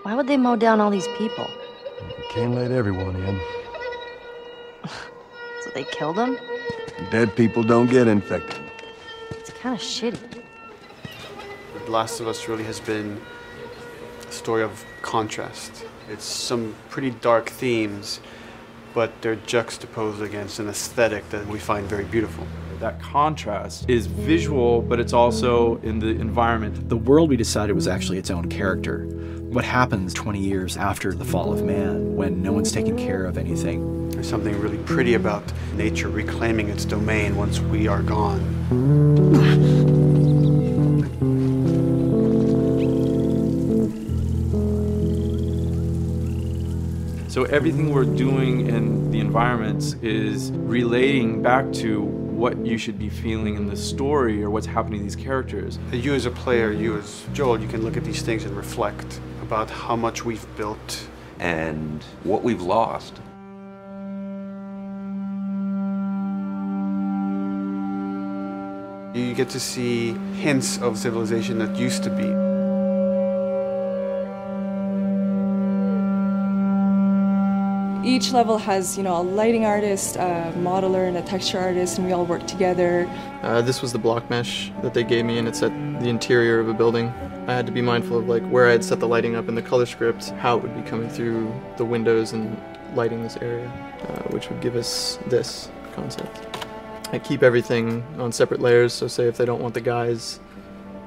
Why would they mow down all these people? You can't let everyone in. So they killed them? Dead people don't get infected. It's kind of shitty. The Last of Us really has been a story of contrast. It's some pretty dark themes, but they're juxtaposed against an aesthetic that we find very beautiful. That contrast is visual, but it's also in the environment. The world we decided was actually its own character. What happens 20 years after the fall of man when no one's taking care of anything? There's something really pretty about nature reclaiming its domain once we are gone. So everything we're doing in the environments is relating back to what you should be feeling in the story or what's happening to these characters. You as a player, you as Joel, you can look at these things and reflect about how much we've built and what we've lost. You get to see hints of civilization that used to be. Each level has, a lighting artist, a modeler, and a texture artist, and we all work together. This was the block mesh that they gave me, and it's at the interior of a building. I had to be mindful of where I had set the lighting up in the color script, how it would be coming through the windows and lighting this area, which would give us this concept. I keep everything on separate layers, so say if they don't want the guys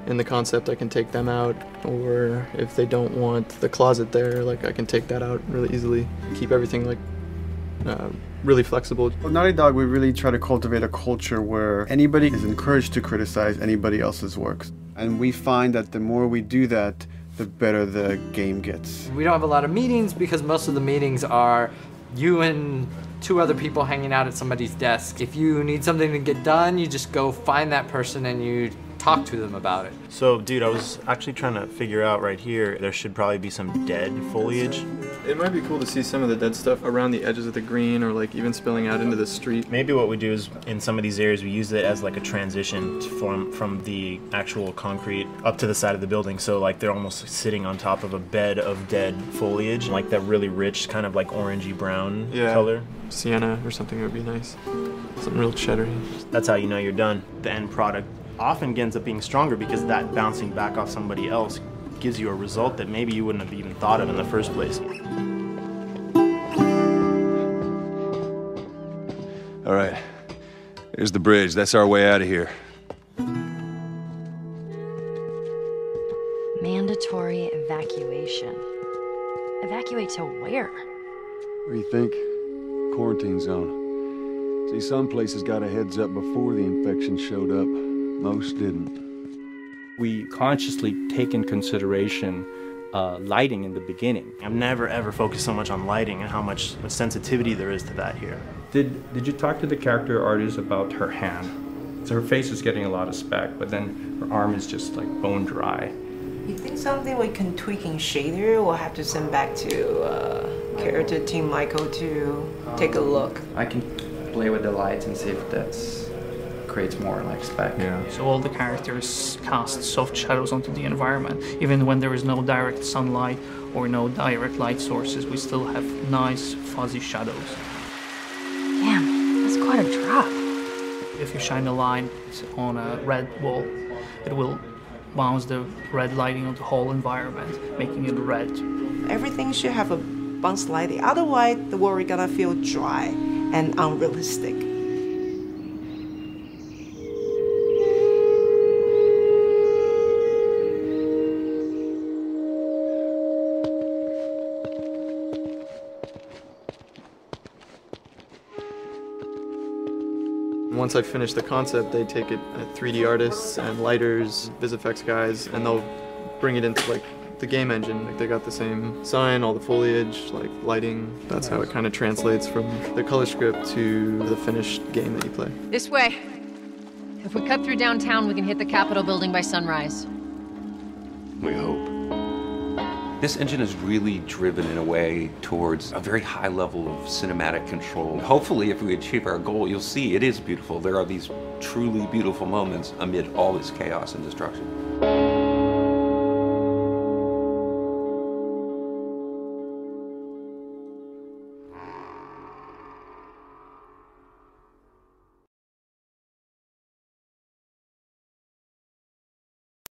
in the concept, I can take them out, or if they don't want the closet there, I can take that out really easily. Keep everything really flexible. With Naughty Dog, we really try to cultivate a culture where anybody is encouraged to criticize anybody else's works. And we find that the more we do that, the better the game gets. We don't have a lot of meetings because most of the meetings are you and two other people hanging out at somebody's desk. If you need something to get done, you just go find that person and you talk to them about it. So, dude, I was actually trying to figure out right here, there should probably be some dead foliage. It might be cool to see some of the dead stuff around the edges of the green or even spilling out into the street. Maybe what we do is, in some of these areas, we use it as a transition from the actual concrete up to the side of the building. So they're almost sitting on top of a bed of dead foliage, that really rich kind of orangey brown color. Sienna or something would be nice. Something real cheddary. That's how you know you're done. The end product often ends up being stronger because that bouncing back off somebody else gives you a result that maybe you wouldn't have even thought of in the first place. All right, here's the bridge. That's our way out of here. Mandatory evacuation. Evacuate to where? What do you think? Quarantine zone. See, some places got a heads up before the infection showed up. Most didn't. We consciously take in consideration lighting in the beginning. I've never ever focused so much on lighting and how much sensitivity there is to that here. Did you talk to the character artist about her hand? So her face is getting a lot of speck, but then her arm is just bone dry. You think something we can tweak in shader? We'll have to send back to character team Michael to take a look. I can play with the lights and see if that's creates more spec. Yeah. So all the characters cast soft shadows onto the environment. Even when there is no direct sunlight or no direct light sources, we still have nice fuzzy shadows. Damn, that's quite a drop. If you shine a light on a red wall, it will bounce the red lighting of the whole environment, making it red. Everything should have a bounce lighting, otherwise the world is gonna feel dry and unrealistic. Once I finish the concept, they take it at 3D artists and lighters, VisFX guys, and they'll bring it into the game engine. They got the same sign, all the foliage, lighting. That's how it kind of translates from the color script to the finished game that you play. This way. If we cut through downtown, we can hit the Capitol building by sunrise. We hope. This engine is really driven in a way towards a very high level of cinematic control. Hopefully, if we achieve our goal, you'll see it is beautiful. There are these truly beautiful moments amid all this chaos and destruction.